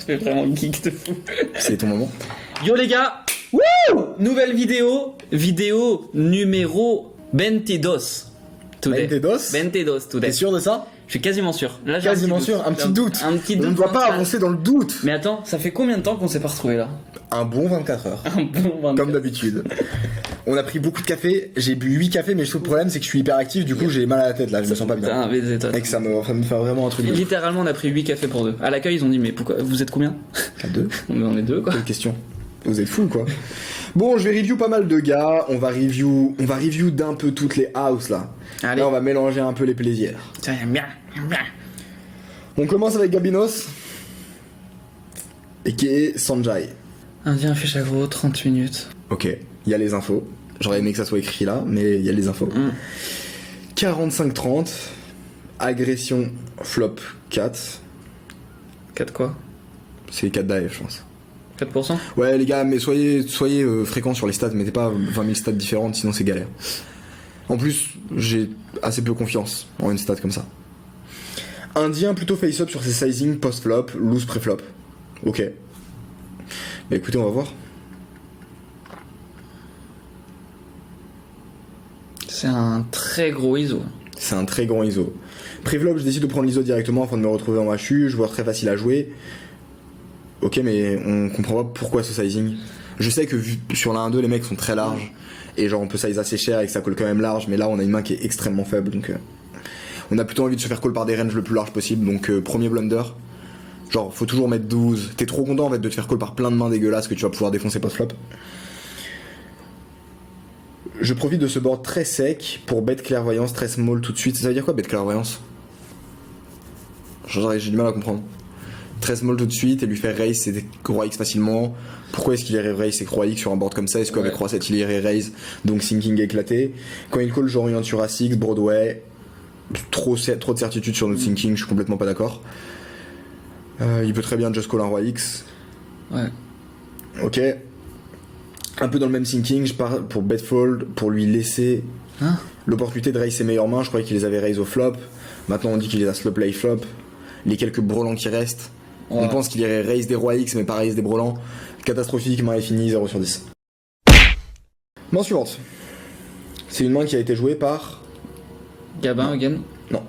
fait vraiment geek de fou. C'est ton moment. Yo les gars, wouh, nouvelle vidéo numéro 22. Today. 22 today. T'es sûr de ça? Je suis quasiment sûr. Là, j'ai Quasiment sûr, un petit doute. Un petit doute. On ne doit pas avancer dans le doute. Mais attends, ça fait combien de temps qu'on s'est pas retrouvés là? Un bon 24 heures. Un bon 24. Comme d'habitude. On a pris beaucoup de café, j'ai bu 8 cafés, mais le problème c'est que je suis hyper actif, du coup j'ai mal à la tête là, je me sens pas bien. Putain, mais toi. Mec, ça me fait vraiment un truc. Littéralement, on a pris 8 cafés pour 2. À l'accueil, ils ont dit, mais pourquoi? Vous êtes combien? À 2. On est 2 quoi. Quelle question? Vous êtes fous quoi. Bon, je vais review pas mal de gars, on va review d'un peu toutes les houses là. Allez. Là on va mélanger un peu les plaisirs. Tiens, bien. On commence avec Gabinos, et qui est Sanjay. Indien fiche agro, 30 minutes. Ok, il y a les infos. J'aurais aimé que ça soit écrit là, mais il y a les infos. 45-30, agression flop 4. 4 quoi? C'est 4 d'AF, je pense. 4%? Ouais, les gars, mais soyez fréquents sur les stats, mettez pas 20 000 stats différentes, sinon c'est galère. En plus, j'ai assez peu confiance en une stat comme ça. Indien plutôt face-up sur ses sizing post-flop, loose pré-flop. Ok. Bah écoutez, on va voir. C'est un très gros ISO. C'est un très grand ISO. Pré-flop, je décide de prendre l'ISO directement afin de me retrouver en HU, joueur très facile à jouer. Ok, mais on comprend pas pourquoi ce sizing. Je sais que vu sur la 1-2, les mecs sont très larges, et genre on peut size assez cher et que ça colle quand même large, mais là on a une main qui est extrêmement faible, donc on a plutôt envie de se faire call par des ranges le plus large possible, donc premier blunder. Genre faut toujours mettre 12. T'es trop content en fait de te faire call par plein de mains dégueulasses que tu vas pouvoir défoncer post-flop. Je profite de ce board très sec pour bet clairvoyance très small tout de suite. Ça veut dire quoi bet clairvoyance? J'ai du mal à comprendre. Très small tout de suite et lui faire raise c'est Roi X facilement. Pourquoi est-ce qu'il irait raise c'est Roi X sur un board comme ça? Est-ce qu'avec Roi 7 il irait raise donc thinking éclaté? Quand il call j'oriente sur A6, Broadway. Trop de certitude sur notre thinking, je suis complètement pas d'accord. Il peut très bien just call un Roi X. Ouais. Ok. Un peu dans le même thinking, je pars pour bet fold, pour lui laisser l'opportunité de raise ses meilleures mains. Je croyais qu'il les avait raise au flop. Maintenant on dit qu'il les a slow play flop. Les quelques brelans qui restent, on pense qu'il irait raise des Rois X, mais pas raise des brelans. Catastrophique, main est finie, 0 sur 10. Main suivante. C'est une main qui a été jouée par... Gabin, again? Non.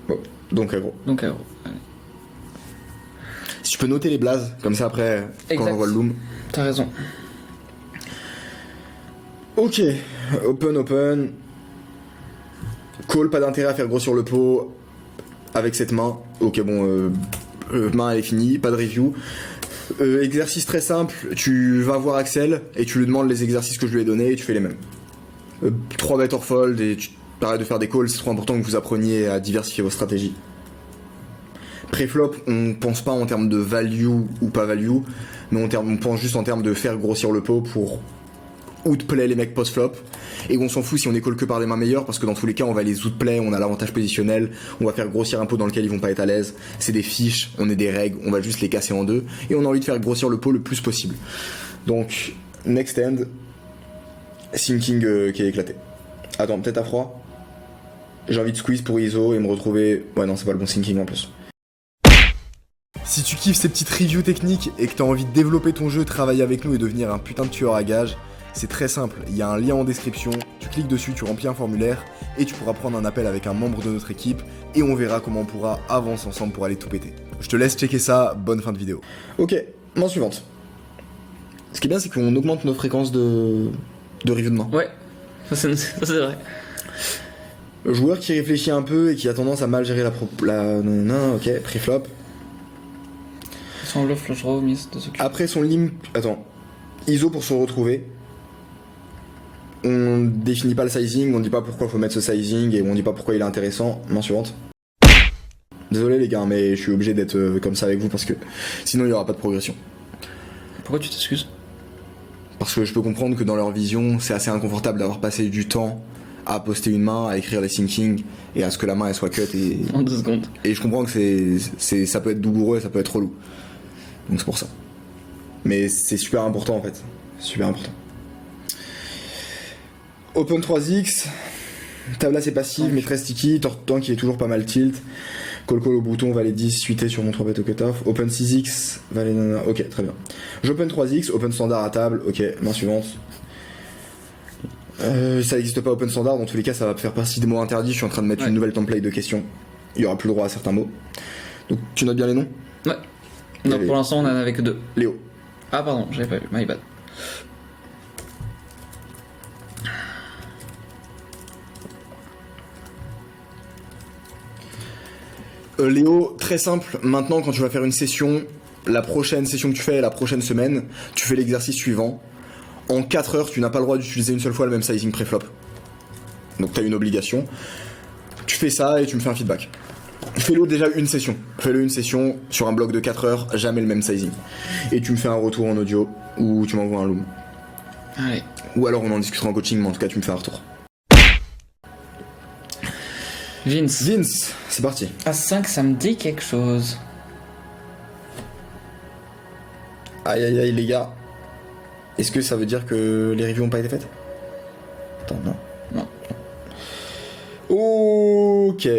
Bon, donc aggro. Donc aggro. Allez. Si tu peux noter les blazes, comme ça après, quand on voit le loom. T'as raison. Ok, open. Call, pas d'intérêt à faire gros sur le pot avec cette main. Ok, bon, main elle est finie, pas de review. Exercice très simple, tu vas voir Axel et tu lui demandes les exercices que je lui ai donnés et tu fais les mêmes. 3 bet or fold et tu arrêtes de faire des calls, c'est trop important que vous appreniez à diversifier vos stratégies. Pré-flop, on pense pas en termes de value ou pas value, mais on pense juste en termes de faire grossir le pot pour outplay les mecs post-flop, et on s'en fout si on est call que par des mains meilleures, parce que dans tous les cas on va les outplay, on a l'avantage positionnel, on va faire grossir un pot dans lequel ils vont pas être à l'aise, c'est des fiches, on est des règles, on va juste les casser en deux, et on a envie de faire grossir le pot le plus possible. Donc, next end, thinking qui est éclaté. Attends, peut-être à froid. J'ai envie de squeeze pour ISO et me retrouver... Ouais non, c'est pas le bon thinking en plus. Si tu kiffes ces petites reviews techniques et que t'as envie de développer ton jeu, travailler avec nous et devenir un putain de tueur à gages, c'est très simple, il y a un lien en description, tu cliques dessus, tu remplis un formulaire et tu pourras prendre un appel avec un membre de notre équipe et on verra comment on pourra avancer ensemble pour aller tout péter. Je te laisse checker ça, bonne fin de vidéo. Ok, main suivante. Ce qui est bien c'est qu'on augmente nos fréquences de review de main. Ouais, ça c'est vrai. Le joueur qui réfléchit un peu et qui a tendance à mal gérer non, ok, pré-flop. Sans bluff, flush draw, miss, de s'occuper. Après son limp... Attends. ISO pour se retrouver. On définit pas le sizing, on dit pas pourquoi faut mettre ce sizing et on dit pas pourquoi il est intéressant. Main suivante. Désolé les gars, mais je suis obligé d'être comme ça avec vous parce que sinon il y aura pas de progression. Pourquoi tu t'excuses? Parce que je peux comprendre que dans leur vision, c'est assez inconfortable d'avoir passé du temps à poster une main, à écrire les thinkings et à ce que la main elle soit cut et... En 2 secondes. Et je comprends que ça peut être douloureux et ça peut être relou. Donc c'est pour ça. Mais c'est super important en fait. Super important. Open 3x. Table assez passive mais très sticky. Tortan qui est toujours pas mal tilt. Call au bouton, valet 10, suité sur mon 3 bet au cutoff. Open 6x, valet nana. Ok, très bien. J'open 3x, open standard à table. Ok, main suivante. Ça n'existe pas open standard, dans tous les cas ça va faire partie des mots interdits. Je suis en train de mettre une nouvelle template de questions. Il y aura plus le droit à certains mots. Donc tu notes bien les noms? Ouais. Non, pour l'instant on en avait que 2. Léo. Ah pardon, j'avais pas vu, my bad. Léo, très simple, maintenant quand tu vas faire une session, la prochaine session que tu fais, la prochaine semaine, tu fais l'exercice suivant. En 4 heures, tu n'as pas le droit d'utiliser une seule fois le même sizing pré-flop. Donc t'as une obligation. Tu fais ça et tu me fais un feedback. Fais-le déjà une session. Fais-le une session sur un bloc de 4 heures, jamais le même sizing. Et tu me fais un retour en audio ou tu m'envoies un loom. Allez. Ou alors on en discutera en coaching, mais en tout cas tu me fais un retour. Vince, c'est parti. A5, ça me dit quelque chose. Aïe aïe aïe les gars. Est-ce que ça veut dire que les reviews ont pas été faites? Attends, non. Non. Ok.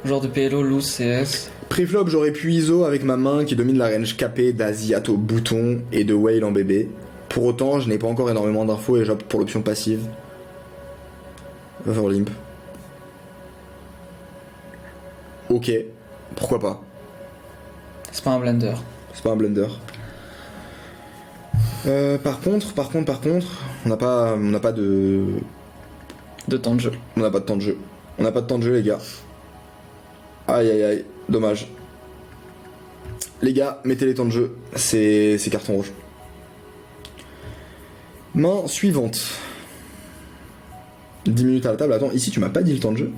Genre de PLO, loose, CS. Preflop, j'aurais pu ISO avec ma main qui domine la range capée d'Asiat au bouton et de Whale en bébé. Pour autant, je n'ai pas encore énormément d'infos et j'opte pour l'option passive. Overlimp. Ok, pourquoi pas. C'est pas un blender. C'est pas un blender. Par contre, on n'a pas de... De temps de jeu. On n'a pas de temps de jeu. On n'a pas de temps de jeu les gars. Aïe aïe aïe, dommage. Les gars, mettez les temps de jeu, c'est carton rouge. Main suivante. 10 minutes à la table. Attends, ici tu m'as pas dit le temps de jeu.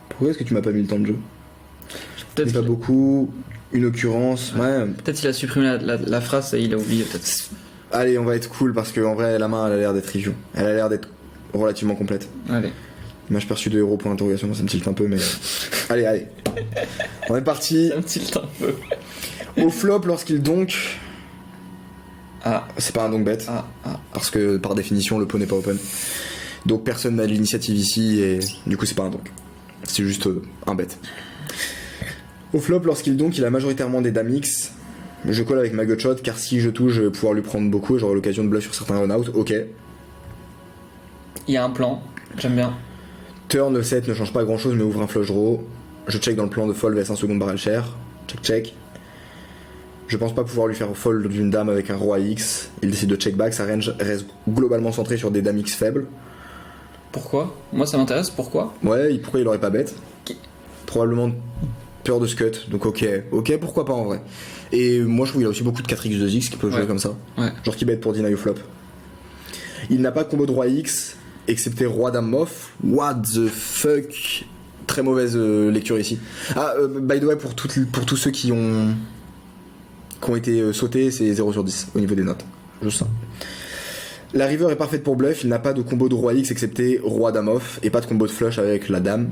Pourquoi est-ce que tu m'as pas mis le temps de jeu? Peut-être pas beaucoup. Une occurrence, ouais. Peut-être qu'il a supprimé la phrase et il a oublié peut-être. Allez, on va être cool parce que en vrai la main elle a l'air d'être review. Elle a l'air d'être relativement complète. Allez. Image perçue de héros point d'interrogation, ça me tilte un peu mais... allez. On est parti. Ça me tilte un peu. Au flop lorsqu'il donk... Ah. C'est pas un donk bet. Ah. Parce que par définition le pot n'est pas open. Donc personne n'a l'initiative ici et du coup c'est pas un donk. C'est juste un bet. Au flop lorsqu'il donk il a majoritairement des dames X. Je colle avec ma gutshot car si je touche je vais pouvoir lui prendre beaucoup et j'aurai l'occasion de bluff sur certains run-out. Ok. Il y a un plan, j'aime bien. Turn 7 ne change pas grand chose mais ouvre un flush draw. Je check dans le plan de fold vs 1 second barrel share. Check. Je pense pas pouvoir lui faire fold d'une dame avec un roi X. Il décide de check back, sa range reste globalement centrée sur des dames X faibles. Pourquoi? Moi ça m'intéresse, pourquoi? Ouais, pourquoi il aurait pas bet? Probablement peur de scut, donc ok, pourquoi pas en vrai. Et moi je trouve qu'il a aussi beaucoup de 4x 2x qui peuvent jouer comme ça. Ouais. Genre qui bet pour deny au flop. Il n'a pas de combo de roi X, excepté roi dame off. What the fuck? Très mauvaise lecture ici. Ah, by the way, pour tous ceux qui ont été sautés, c'est 0 sur 10 au niveau des notes. Juste ça. La river est parfaite pour bluff, il n'a pas de combo de roi X excepté roi dame off et pas de combo de flush avec la dame.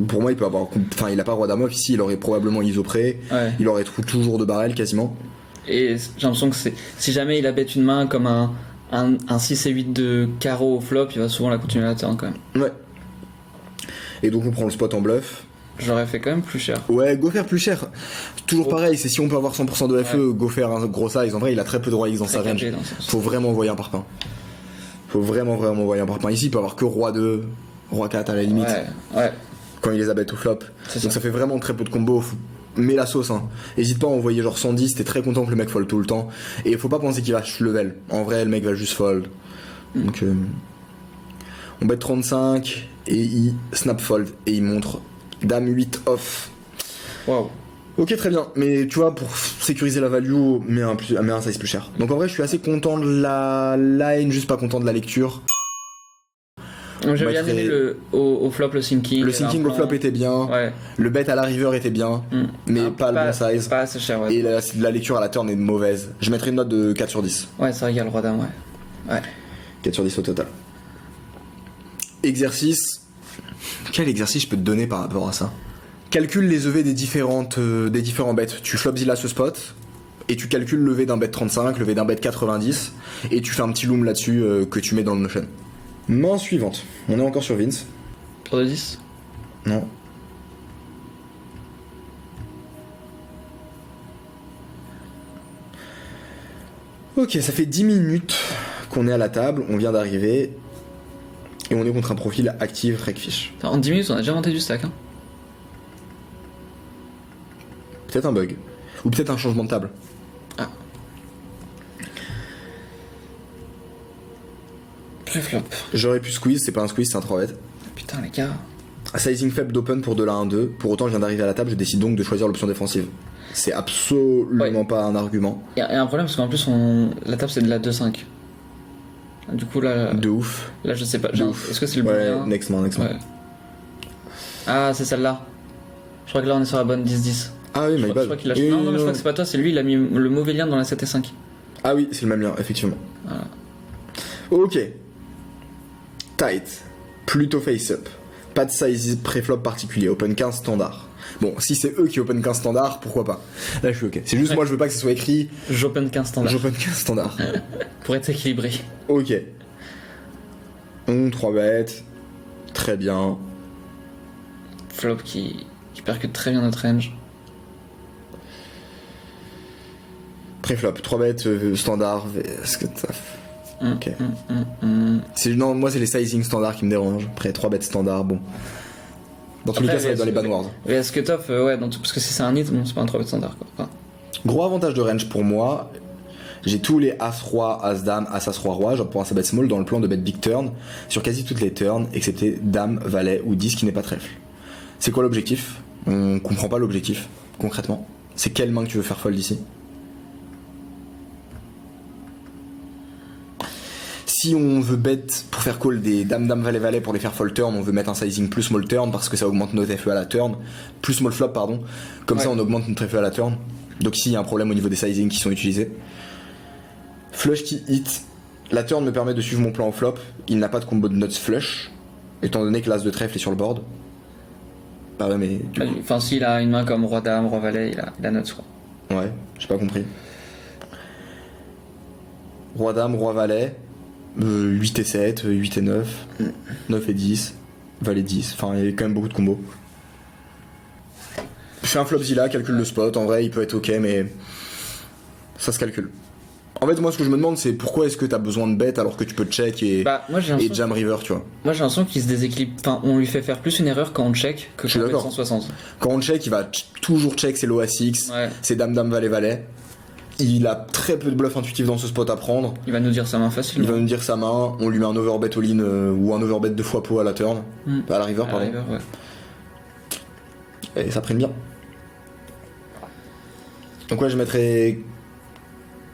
Pour moi, il peut avoir. Enfin, il a pas roi dame off ici, il aurait probablement ISO près, il aurait toujours de barrel quasiment. Et j'ai l'impression que si jamais il a bet une main comme un 6 et 8 de carreau au flop, il va souvent la continuer à la turn quand même. Ouais. Et donc on prend le spot en bluff. J'aurais fait quand même plus cher. Ouais, go faire plus cher. Toujours pareil, c'est si on peut avoir 100% de FE, go faire un gros size. En vrai, il a très peu de roi X dans sa range. Faut vraiment envoyer un parpaing. Faut vraiment envoyer un parpaing. Ici, il peut avoir que roi 2, roi 4 à la limite. Ouais. Quand il les a bet au flop. Donc ça fait vraiment très peu de combos. Mets la sauce, hein. Hésite pas à envoyer genre 110, t'es très content que le mec fold tout le temps. Et faut pas penser qu'il va level. En vrai, le mec va juste fold. Donc on bet 35 et il snap fold et il montre dame 8 off. Waouh. Ok, très bien. Mais tu vois, pour sécuriser la value, mets un size plus cher. Donc en vrai, je suis assez content de la line, juste pas content de la lecture. J'ai bien aimé au flop le sinking. Le sinking au flop était bien. Ouais. Le bet à la river était bien. Mais pas le bon size. Pas assez cher, ouais. Et la lecture à la turn est mauvaise. Je mettrais une note de 4 sur 10. Ouais, c'est vrai qu'il y a le roi dame, ouais. 4 sur 10 au total. Exercice. Quel exercice je peux te donner par rapport à ça? Calcule les EV des différents bets. Tu flopzilla ce spot. Et tu calcules le V d'un bet 35, le V d'un bet 90. Et tu fais un petit loom là-dessus que tu mets dans le notion. Main suivante. On est encore sur Vince. Tour de 10? Non. Ok, ça fait 10 minutes qu'on est à la table, on vient d'arriver. Et on est contre un profil active Rekfish. Enfin, en 10 minutes, on a déjà monté du stack. Hein. Peut-être un bug. Ou peut-être un changement de table. Ah. Préflop. J'aurais pu squeeze, c'est pas un squeeze, c'est un 3-bet. Putain, les gars. Sizing faible d'open pour de la 1-2. Pour autant, je viens d'arriver à la table, je décide donc de choisir l'option défensive. C'est absolument pas un argument. Il y a un problème parce qu'en plus, la table c'est de la 2-5. Du coup, là. De ouf. Là, je sais pas. Ouf. Est-ce que c'est le bon Ouais, lien next man. Ouais. Ah, c'est celle-là. Je crois que là, on est sur la bonne 10-10. Ah oui, my Je bad. crois qu'il a. Non, mais je crois que c'est pas toi, c'est lui, il a mis le mauvais lien dans la 7 et 5. Ah oui, c'est le même lien, effectivement. Voilà. Ok. Tight. Plutôt face-up. Pas de size préflop particulier. Open 15 standard. Bon, si c'est eux qui open 15 standard, pourquoi pas. Là, je suis ok. C'est juste moi, je veux pas que ce soit écrit. J'open 15 standard. J'open 15 standard. Pour être équilibré. Ok. On 3 bêtes. Très bien. Flop qui percute très bien notre range. Préflop, 3 bêtes standard. Est-ce que t'as. Ok. Non, moi c'est les sizing standards qui me dérangent. Après 3 bêtes standard, bon. Dans tous les cas, ça va être dans les bad wars. VS cutoff, ouais, parce que si c'est un hit, bon, c'est pas un 3 standard quoi. Enfin, gros avantage de range pour moi. J'ai tous les As-Roi, As-Dame, As-As-Roi-Roi. Je vais pouvoir bet small dans le plan de bet big turn sur quasi toutes les turns, excepté Dame, Valet ou 10 qui n'est pas trèfle. C'est quoi l'objectif? On comprend pas l'objectif, concrètement. C'est quelle main que tu veux faire fold ici? Si on veut bet pour faire call des Dame, Dame, Valet, Valet pour les faire fold turn, on veut mettre un sizing plus small turn parce que ça augmente notre FE à la turn, plus small flop, pardon. Comme ça, on augmente notre FE à la turn. Donc ici, il y a un problème au niveau des sizing qui sont utilisés. Flush qui hit. La turn me permet de suivre mon plan au flop. Il n'a pas de combo de nuts flush, étant donné que l'as de trèfle est sur le board. Bah ouais, mais du coup... Enfin, s'il a une main comme Roi Dame, Roi Valet, il a nuts quoi. Ouais, j'ai pas compris. Roi Dame, Roi Valet, 8 et 7, 8 et 9, 9 et 10, Valet 10. Enfin, il y a quand même beaucoup de combos. Je fais un flop Zilla, calcule le spot. En vrai, il peut être ok, mais ça se calcule. En fait, moi, ce que je me demande, c'est pourquoi est-ce que t'as besoin de bet alors que tu peux check et jam river, tu vois. Moi, j'ai l'impression qu'il se déséquilibre. Enfin, on lui fait faire plus une erreur quand on check que quand on fait 160. Quand on check, il va toujours check ses low à 6, ses dame, dame, valet, valet. Il a très peu de bluff intuitif dans ce spot à prendre. Il va nous dire sa main facilement. Il va nous dire sa main, on lui met un overbet all-in ou un overbet 2 fois pot à la turn. À la river, pardon. River, ouais. Et ça prime bien. Donc ouais, je mettrais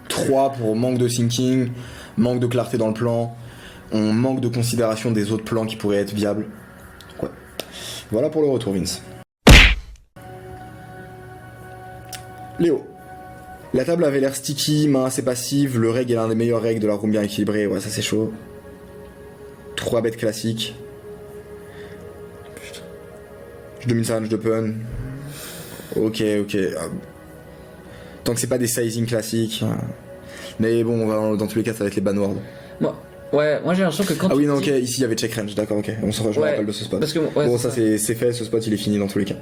3 pour manque de thinking, manque de clarté dans le plan, on manque de considération des autres plans qui pourraient être viables. Ouais. Voilà pour le retour, Vince. Léo. La table avait l'air sticky, main assez passive, le reg est l'un des meilleurs regs de la room bien équilibrée, ouais ça c'est chaud. 3 bêtes classiques. Je domine sa range d'open. Ok. Tant que c'est pas des sizing classiques. Mais bon, dans tous les cas, ça va être les banwards. Moi j'ai l'impression que quand. Ah oui, non, ok, ici il y avait check range, d'accord, ok. Je me rappelle de ce spot. Parce que, bon, ça c'est fait, ce spot il est fini dans tous les cas.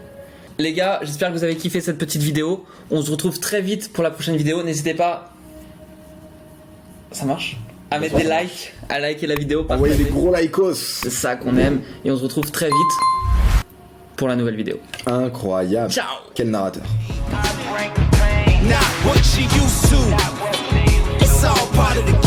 Les gars, j'espère que vous avez kiffé cette petite vidéo. On se retrouve très vite pour la prochaine vidéo. N'hésitez pas. Ça marche? À mettre des likes, à liker la vidéo. Envoyez des gros likos. C'est ça qu'on aime. Et on se retrouve très vite pour la nouvelle vidéo. Incroyable. Ciao. Quel narrateur. Not what you used to. It's all part of the